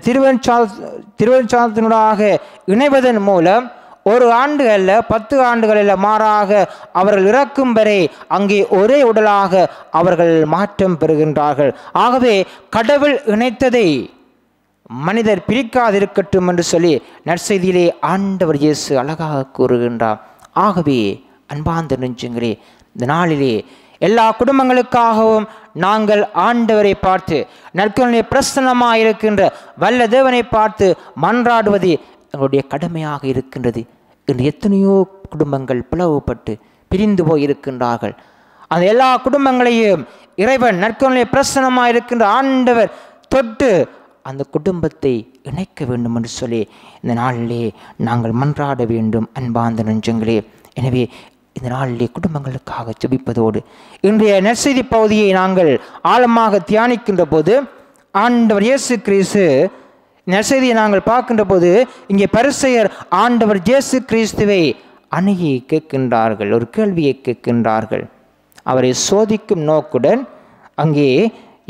திருவருட்சாதனத்தினூடாக இணைவதன் மூலம் 1 ஆண்டு அல்ல, 10 ஆண்டுகள் அல்ல, மாறாக அவர்கள் இறக்கும் வரை அங்கே ஒரே உடலாக அவர்கள் மாற்றம் பெறுகின்றார்கள். ஆகவே கடவுள் இணைத்ததை மனிதர் பிரிக்காதிருக்கட்டும் என்று சொல்லி நற்செய்தியிலே ஆண்டவர் இயேசு அழகாக கூறுகின்றார். ஆகவே அன்பார்ந்த நெஞ்சங்களே, இந்த நாளிலே எல்லா குடும்பங்களுக்காகவும் நாங்கள் ஆண்டவரை பார்த்து, நற்கருணை பிரசன்னமாக இருக்கின்ற வல்ல தேவனை பார்த்து மன்றாடுவது எங்களுடைய கடமையாக இருக்கின்றது. இன்று எத்தனையோ குடும்பங்கள் பிளவுபட்டு பிரிந்து போய் இருக்கின்றார்கள். அந்த எல்லா குடும்பங்களையும் இறைவன் நற்கருணை பிரசன்னமாக இருக்கின்ற ஆண்டவர் தொட்டு அந்த குடும்பத்தை இணைக்க வேண்டும் என்று சொல்லி இந்த நாளிலே நாங்கள் மன்றாட வேண்டும். அன்பார்ந்த நெஞ்சங்களே, எனவே இந்த நாளிலே குடும்பங்களுக்காக ஜெபிப்பதோடு இன்றைய நற்செய்தி பகுதியை நாங்கள் ஆழமாக தியானிக்கின்ற போது ஆண்டவர் இயேசு கிறிஸ்து நற்செய்தியை நாங்கள் பார்க்கின்ற போது இங்கே பரிசேயர் ஆண்டவர் இயேசு கிறிஸ்துவை அணுகி கேட்கின்றார்கள், ஒரு கேள்வியை கேட்கின்றார்கள். அவரை சோதிக்கும் நோக்குடன் அங்கே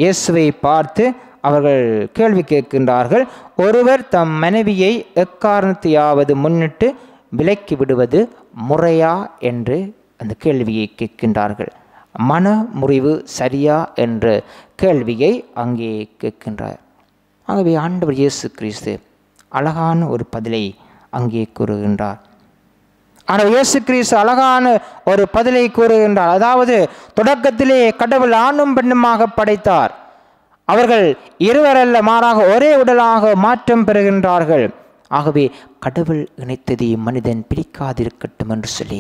இயேசுவை பார்த்து அவர்கள் கேள்வி கேட்கின்றார்கள். ஒருவர் தம் மனைவியை எக்காரணத்தையாவது முன்னிட்டு விலக்கி விடுவது முறையா என்று அந்த கேள்வியை கேட்கின்றார்கள். மன முறிவு சரியா என்ற கேள்வியை அங்கே கேட்கின்றார். ஆகவே ஆண்டவர் இயேசு கிறிஸ்து அழகான ஒரு பதிலை அங்கே கூறுகின்றார். ஆனால் இயேசு கிறிஸ்து அழகான ஒரு பதிலை கூறுகின்றார். அதாவது தொடக்கத்திலே கடவுள் ஆணும் பெண்ணுமாக படைத்தார். அவர்கள் இருவரல்ல, மாறாக ஒரே உடலாக மாற்றம் பெறுகின்றார்கள். ஆகவே கடவுள் இணைத்ததை மனிதன் பிரிக்காதிருக்கட்டும் என்று சொல்லி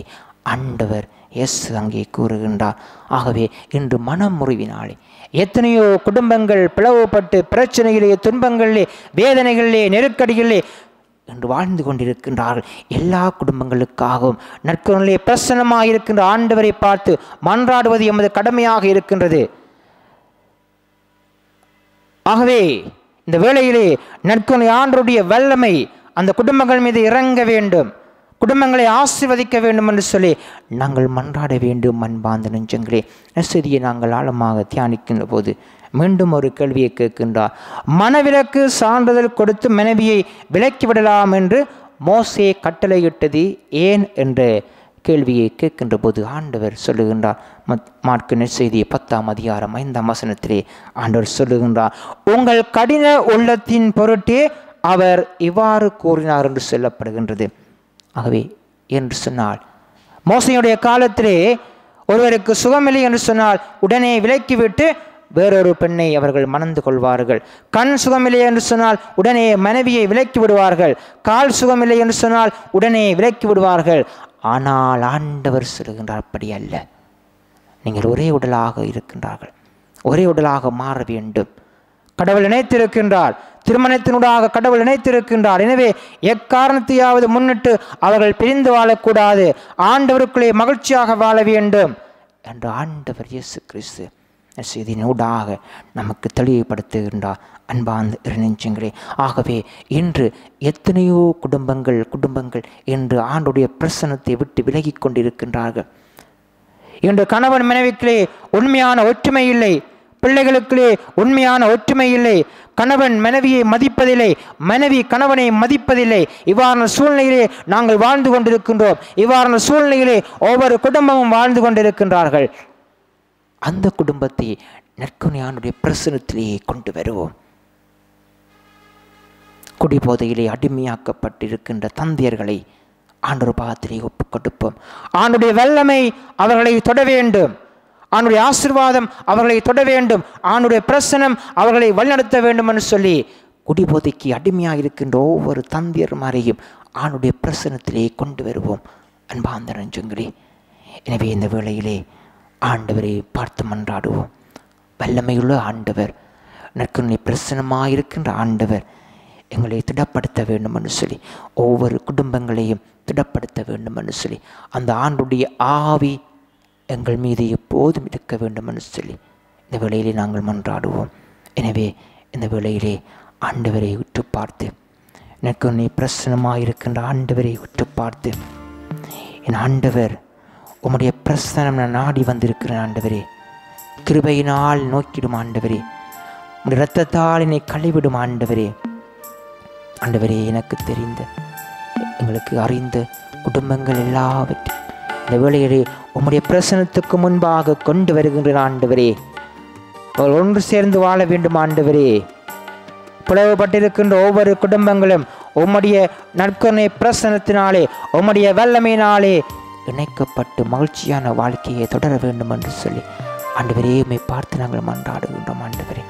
ஆண்டவர் இயேசு அங்கே கூறுகின்றார். ஆகவே இன்று மனமுறிவினாலே எத்தனையோ குடும்பங்கள் பிளவுபட்டு பிரச்சனைகளே, துன்பங்களிலே, வேதனைகளிலே, நெருக்கடிகளிலே என்று வாழ்ந்து கொண்டிருக்கின்றார்கள். எல்லா குடும்பங்களுக்காகவும் நற்கருணையிலே பிரசன்னமாக இருக்கின்ற ஆண்டவரை பார்த்து மன்றாடுவது எமது கடமையாக இருக்கின்றது. ஆகவே இந்த வேளையிலே நற்கருணை ஆண்டவருடைய வல்லமை அந்த குடும்பங்கள் மீது இறங்க வேண்டும், குடும்பங்களை ஆசீர்வதிக்க வேண்டும் என்று சொல்லி நாங்கள் மன்றாட வேண்டும். அன்பார்ந்த நெஞ்சங்களே, நற்செய்தியை நாங்கள் ஆழமாக தியானிக்கின்ற போது மீண்டும் ஒரு கேள்வியை கேட்கின்றார். மனவிலக்கு சான்றிதழ் கொடுத்து மனைவியை விலக்கிவிடலாம் என்று மோசே கட்டளையிட்டது ஏன் என்ற கேள்வியை கேட்கின்ற போது ஆண்டவர் சொல்லுகின்றார். மாற்கு நற்செய்தி 10ஆம் அதிகாரம் 5ஆம் வசனத்திலே ஆண்டவர் சொல்லுகின்றார், உங்கள் கடின உள்ளத்தின் பொருட்டே அவர் இவ்வாறு கூறினார் என்று சொல்லப்படுகின்றது. ஆகவே என்று சொன்னால் மோசையுடைய காலத்திலே ஒருவருக்கு சுகமில்லை என்று சொன்னால் உடனே விலக்கிவிட்டு வேறொரு பெண்ணை அவர்கள் மணந்து கொள்வார்கள். கண் சுகமில்லை என்று சொன்னால் உடனே மனைவியை விலக்கி விடுவார்கள். கால் சுகமில்லை என்று சொன்னால் உடனே விலக்கி விடுவார்கள். ஆனால் ஆண்டவர் சொல்கின்றார், அப்படி அல்ல. நீங்கள் ஒரே உடலாக இருக்கின்றார்கள், ஒரே உடலாக மாற வேண்டும். கடவுள் இணைத்திருக்கின்றார், திருமணத்தினூடாக கடவுள் இணைத்திருக்கின்றார். எனவே எக்காரணத்தையாவது முன்னிட்டு அவர்கள் பிரிந்து வாழக்கூடாது, ஆண்டவருக்குள்ளே மகிழ்ச்சியாக வாழ வேண்டும் என்று ஆண்டவர் இயேசு கிறிஸ்து செய்தியினூடாக நமக்கு தெளிவுபடுத்துகின்றார். அன்பார்ந்த இறைநெஞ்சங்களே, ஆகவே இன்று எத்தனையோ குடும்பங்கள் என்று ஆண்டுடைய பிரசன்னத்தை விட்டு விலகி கொண்டிருக்கின்றார்கள். இன்று கணவன் மனைவிக்குள்ளே உண்மையான ஒற்றுமை இல்லை, பிள்ளைகளுக்குள்ளே உண்மையான ஒற்றுமை இல்லை, கணவன் மனைவியை மதிப்பதில்லை, மனைவி கணவனை மதிப்பதில்லை. இவ்வாறான சூழ்நிலையிலே நாங்கள் வாழ்ந்து கொண்டிருக்கின்றோம். இவ்வாறான சூழ்நிலையிலே ஒவ்வொரு குடும்பமும் வாழ்ந்து கொண்டிருக்கின்றார்கள். அந்த குடும்பத்தை நற்கருணையானுடைய பிரசன்னத்திலேயே கொண்டு வருவோம். குடிபோதையிலே அடிமையாக்கப்பட்டிருக்கின்ற தந்தையர்களை ஆண்டவர் பாதத்திலே ஒப்புக் கொடுப்போம். ஆண்டுடைய வல்லமை அவர்களை தொட வேண்டும், ஆண்டுடைய ஆசீர்வாதம் அவர்களை தொட வேண்டும், ஆண்டுடைய பிரசனம் அவர்களை வழிநடத்த வேண்டும் என்று சொல்லி குடிபோதைக்கு அடிமையாக இருக்கின்ற ஒவ்வொரு தந்தையர்மாரையும் ஆண்டுடைய பிரசனத்திலே கொண்டு வருவோம். அன்பார்ந்த நெஞ்சங்களே, எனவே இந்த வேளையிலே ஆண்டவரை பார்த்து மன்றாடுவோம். வல்லமையுள்ள ஆண்டவர், நற்கருணை பிரசனமாயிருக்கின்ற ஆண்டவர் எங்களை திடப்படுத்த வேண்டும் என்று சொல்லி, ஒவ்வொரு குடும்பங்களையும் திடப்படுத்த வேண்டும் என்று சொல்லி, அந்த ஆண்டுடைய ஆவி எங்கள் மீது எப்போதும் இருக்க வேண்டும் என்று சொல்லி இந்த வேளையிலே நாங்கள் மன்றாடுவோம். எனவே இந்த வேளையிலே ஆண்டவரை உற்று பார்த்து, நற்கருணை பிரசனமாயிருக்கின்ற ஆண்டவரை உற்று பார்த்து, என் ஆண்டவர் உம்முடைய பிரசனம் நான் நாடி வந்திருக்கிறேன் ஆண்டவரே, கிருபையினால் நோக்கிடும் ஆண்டவரே, உம்முடைய இரத்தத்தால் என்னை கழுவிடும் ஆண்டவரே. ஆண்டவரே, எனக்கு தெரிந்த எங்களுக்கு அறிந்த குடும்பங்கள் எல்லாவற்றையும் இந்த வேளையிலே உம்முடைய பிரசனத்துக்கு முன்பாக கொண்டு வருகின்ற ஆண்டவரே, அவர்கள் ஒன்று சேர்ந்து வாழ வேண்டும் ஆண்டவரே. பிளவுபட்டிருக்கின்ற ஒவ்வொரு குடும்பங்களும் உம்முடைய நற்கருணை பிரசனத்தினாலே, உம்முடைய வல்லமையினாலே இணைக்கப்பட்டு மகிழ்ச்சியான வாழ்க்கையை தொடர வேண்டும் என்று சொல்லி ஆண்டவரே உம்மை பார்த்து நாங்கள் மன்றாடுகின்றோம். ஆண்டவரே,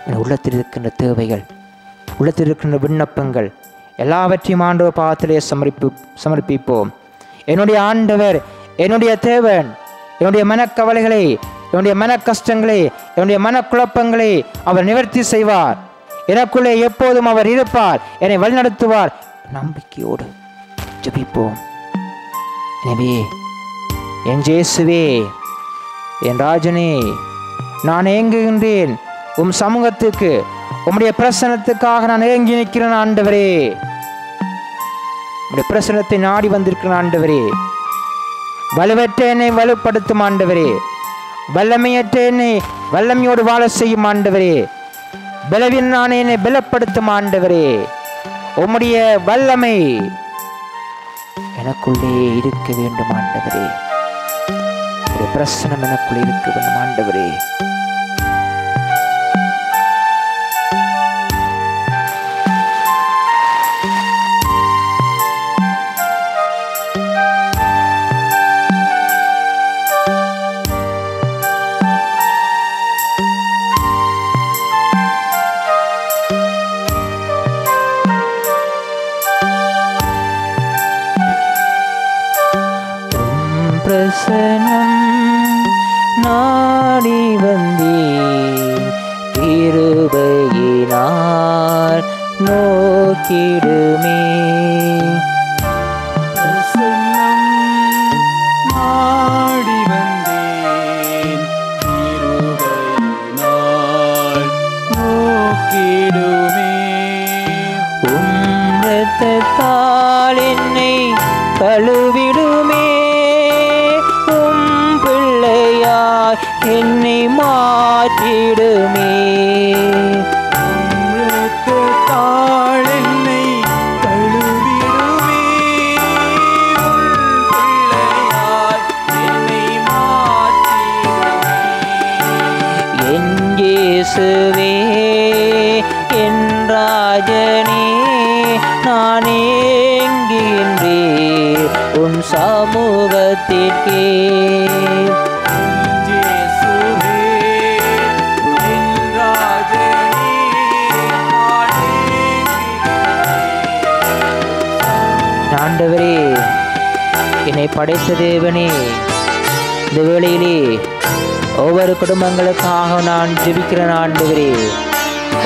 என் உள்ளத்தில் இருக்கின்ற தேவைகள், உள்ளத்தில் இருக்கின்ற விண்ணப்பங்கள் எல்லாவற்றையும் ஆண்டவர் பாதத்திலே சமர்ப்பிப்போம். என்னுடைய ஆண்டவர், என்னுடைய தேவன், என்னுடைய மனக்கவலைகளை, என்னுடைய மன கஷ்டங்களை, என்னுடைய மனக்குழப்பங்களை அவர் நிவர்த்தி செய்வார். எனக்குள்ளே எப்போதும் அவர் இருப்பார், என்னை வழிநடத்துவார். நம்பிக்கையோடு ஜெபிப்போம். எனவே என் இயேசுவே, என் ராஜனே, நான் ஏங்குகின்றேன் உம் சமூகத்துக்கு, உம்முடைய பிரசனத்துக்காக நான் ஏங்கி நிற்கிறேன் ஆண்டவரே. உம்முடைய பிரசனத்தை நாடி வந்திருக்கிறேன் ஆண்டவரே. வலுவற்ற என்னை வலுப்படுத்தும் ஆண்டவரே, வல்லமையற்ற என்னை வல்லமையோடு வாழ செய்யும் ஆண்டவரே, பலவீனான என்னை பலப்படுத்தும் ஆண்டவரே. உம்முடைய வல்லமை எனக்குள்ளே இருக்க வேண்டும் ஆண்டவரே, உம்முடைய பிரசனம் எனக்குள்ளே இருக்க வேண்டும் ஆண்டவரே. பிரசனம் நாடி வந்தேன், கிருபையினால் நோக்கிடுமே. பிரசன்னம் நாடி வந்தேன், கிருபையினால் நோக்கிடுமே. உம் இரத்தத்தால் என்னை கழுவிடுமே, என்னை மாற்றிடுமே. இரத்தத்தால் என்னை கழுவிடுமே, பிள்ளையாய் என்னை மாற்றிடுமே. என் இயேசுவே, என் ராஜனே, நான் ஏங்குகின்றேன் உன் சமூகத்திற்கே. என்னை படைத்த தேவனே, இந்த வேளையிலே ஒவ்வொரு குடும்பங்களுக்காக நான் ஜெபிக்கிறேன் ஆண்டவரே.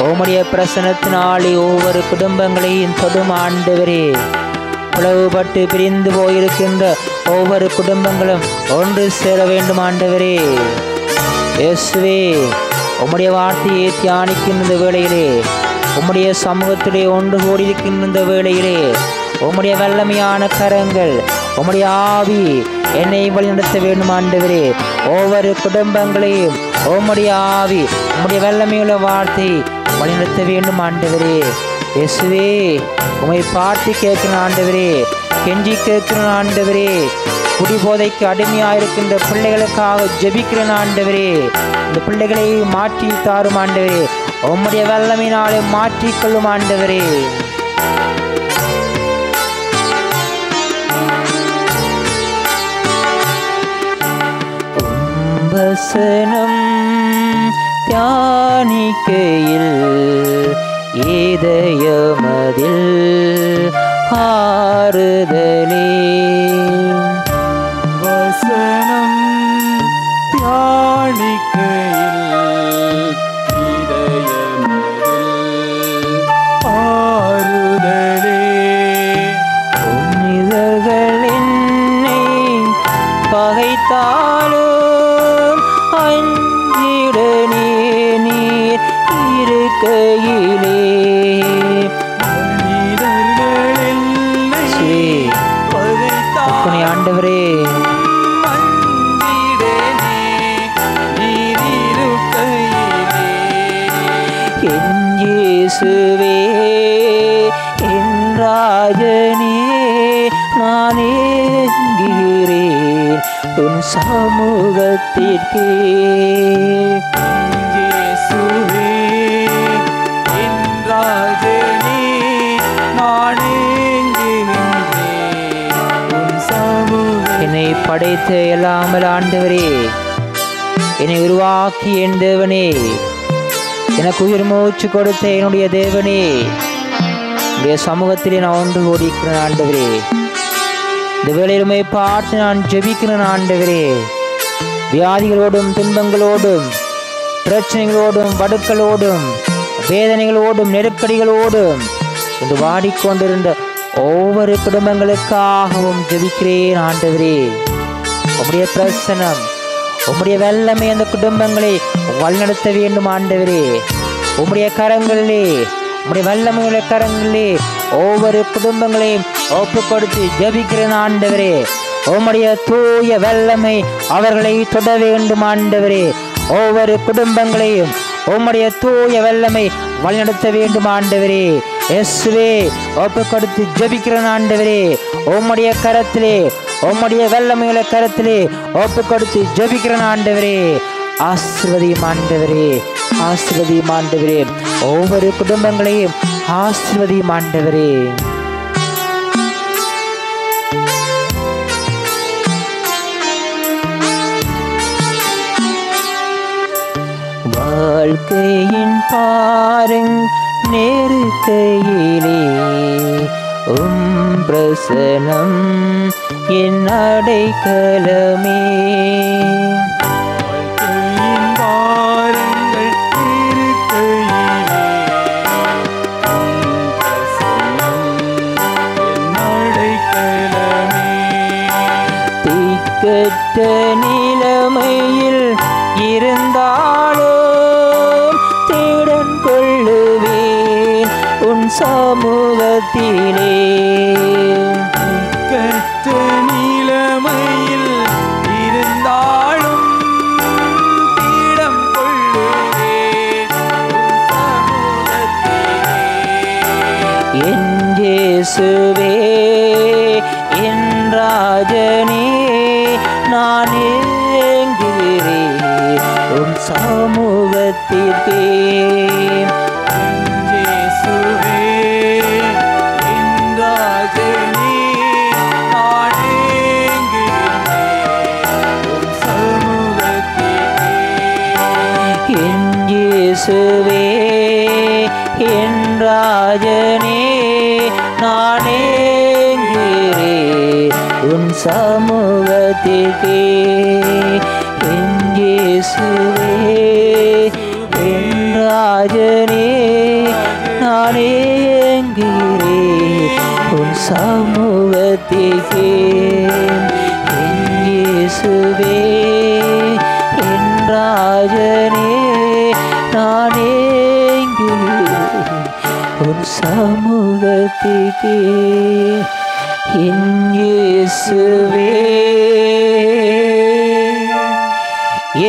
உம்முடைய பிரசன்னத்தினாலே ஒவ்வொரு குடும்பங்களையும் தொடும் ஆண்டவரே. பிளவுபட்டு பிரிந்து போயிருக்கின்ற ஒவ்வொரு குடும்பங்களும் ஒன்று சேர வேண்டும் ஆண்டவரே. இயேசுவே, உம்முடைய வார்த்தையை தியானிக்கின்ற வேளையிலே, உம்முடைய சமூகத்திலே ஒன்று கூடியிருக்கின்ற வேளையிலே, உம்முடைய வல்லமையான கரங்கள், உம்முடைய ஆவி என்னை வழிநடத்த வேண்டும் ஆண்டவரே. ஒவ்வொரு குடும்பங்களையும் உம்முடைய ஆவி, உம்முடைய வல்லமையுள்ள வார்த்தை வழிநடத்த வேண்டும் ஆண்டவரே. இயேசுவே, உம்மை பார்த்து கேட்கிற ஆண்டவரே, கெஞ்சி கேட்கிற ஆண்டவரே. குடிபோதைக்கு அடிமையாயிருக்கின்ற பிள்ளைகளுக்காக ஜெபிக்கிற ஆண்டவரே. இந்த பிள்ளைகளை மாற்றி தாரும் ஆண்டவரே. உம்முடைய வல்லமையினாலே மாற்றிக்கொள்ளும் ஆண்டவரே. வசனம் தியானிக்கையில் இதயமதில் ஆறுதலே. வசனம் தியானிக்கையில் இதயமதில் ஆறுதலே. உன்னிதழ்கள் என்னை பகைத்தாலும் அஞ்சிடனே நீர் இருக்கையிலே. ஆண்டவரே, என் இயேசுவே, என் ராஜனே, நான் ஏங்குகிறேன் உன் சமூகத்திற்கே. இயேசுவே, என் ராஜனே, நான் ஏங்குகின்றேன் உன் சமூகத்திற்கே. என்னை படைத்த எல்லாமல் ஆண்டவரே, என்னை உருவாக்கி என் தேவனே, எனக்கு உயிர் மூச்சு கொடுத்த என்னுடைய தேவனே, உடைய சமூகத்திலே நான் ஒன்று கூடியிருக்கிறேன் ஆண்டவரே. இந்த வேளையிலுமே பார்த்து நான் ஜெபிக்கிறேன் ஆண்டவரே. வியாதிகளோடும் துன்பங்களோடும் பிரச்சனைகளோடும் வடுக்களோடும் வேதனைகளோடும் நெருக்கடிகளோடும் என்று வாடிக்கொண்டிருந்த ஒவ்வொரு குடும்பங்களுக்காகவும் ஜெபிக்கிறேன் ஆண்டவரே. உம்முடைய பிரசன்னம், உம்முடைய வல்லமை அந்த குடும்பங்களை வழிநடத்த வேண்டும் ஆண்டவரே. உம்முடைய கரங்களிலே, உம்முடைய வல்லமையுள்ள கரங்களிலே ஒவ்வொரு குடும்பங்களையும் ஒப்பு கொடுத்து ஜெபிக்கிறேன் ஆண்டவரே. உம்முடைய தூய வல்லமை அவர்களை தொட வேண்டும் ஆண்டவரே. ஒவ்வொரு குடும்பங்களையும் உம்முடைய தூய வல்லமை வழிநடத்த வேண்டும் ஆண்டவரே. இயேசுவே, ஒப்பு கொடுத்து ஜெபிக்கிறேன் ஆண்டவரே. உம்முடைய கரத்திலே, உம்முடைய வல்லமையுள்ள கரத்திலே ஒப்பு கொடுத்து ஜெபிக்கிறேன் ஆண்டவரே. ஆசீர்வதியும் ஆண்டவரே, ஆசீர்வதியும் ஆண்டவரே. ஒவ்வொரு குடும்பங்களையும் ஆசீர்வதியும் ஆண்டவரே. வாழ்க்கையின் பாருங் நெருக்கையிலே பிரசனம் என் அடைக்கலமே. வாழ்க்கையின் பாரங்கள் இருக்கையிலே பிரசன்னம் என் அடைக்கலமே. திக்கற்ற நிலைமையில் இருந்தாலும் தேடன் கொள்ளுவேன் உன் சமூகத்திலே. கற்ற நிலைமையில் இருந்தாலும் தீடம் கொள்ளுவேன் உன் சமூகத்திலே. என் இயேசுவே, என் ராஜனே, நான் ஏங்குகிறேன் உன் சமூகத்திற்கே. இயேசுவே, என் ராஜனே, நான் ஏங்குகின்றேன் உன் சமூகத்திலே. என் இயேசுவே, என் ராஜனே, நான் ஏங்குகிறேன் சமூகத்திற்கே என் இயேசுவே என் ராஜனே நானே என்கிறேன் உன் சமூகத்திற்கே என் இயேசுவே என் ராஜனே நானே என்கிறேன் உன் சமூகத்திற்கே என் இயேசுவே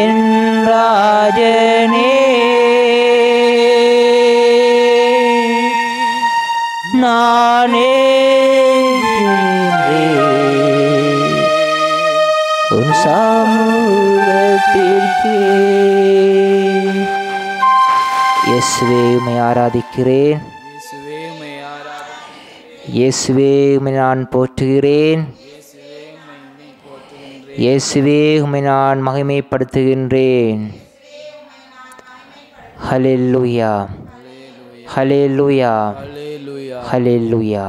என் ராஜனே நானே உன் சமூகத்திற்கே. இயேசுவே உம்மை ஆராதிக்கிறேன், இயேசுவே உம்மை நான் போற்றுகிறேன், இயேசுவே உம்மை நான் மகிமைப்படுத்துகின்றேன். ஹல்லேலூயா ஹல்லேலூயா ஹல்லேலூயா.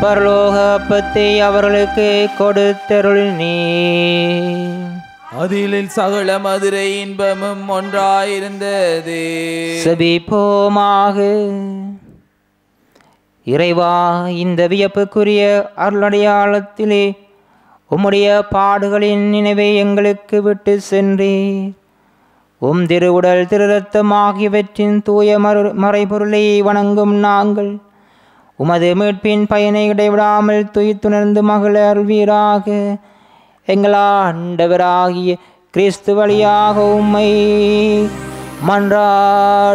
பரலோகப்பத்தை அவர்களுக்கு கொடுத்தருளினீ. அதில் சகல மதுரை இன்பமும் ஒன்றாயிருந்தது. செபிப்போமாக. இறைவா, இந்த வியப்புக்குரிய அருளடையாளத்திலே உம்முடைய பாடுகளின் நினைவை எங்களுக்கு விட்டு சென்றீர். உம் திருவுடல் திருரத்தம் ஆகியவற்றின் தூய மறைபொருளை வணங்கும் நாங்கள் உமது மீட்பின் பயனை இடைவிடாமல் துயித்துணர்ந்து மகள அருள்வீராக. எங்கள் ஆண்டவராகிய கிறிஸ்து வழியாக உம்மை மன்றாடுகின்றோம்.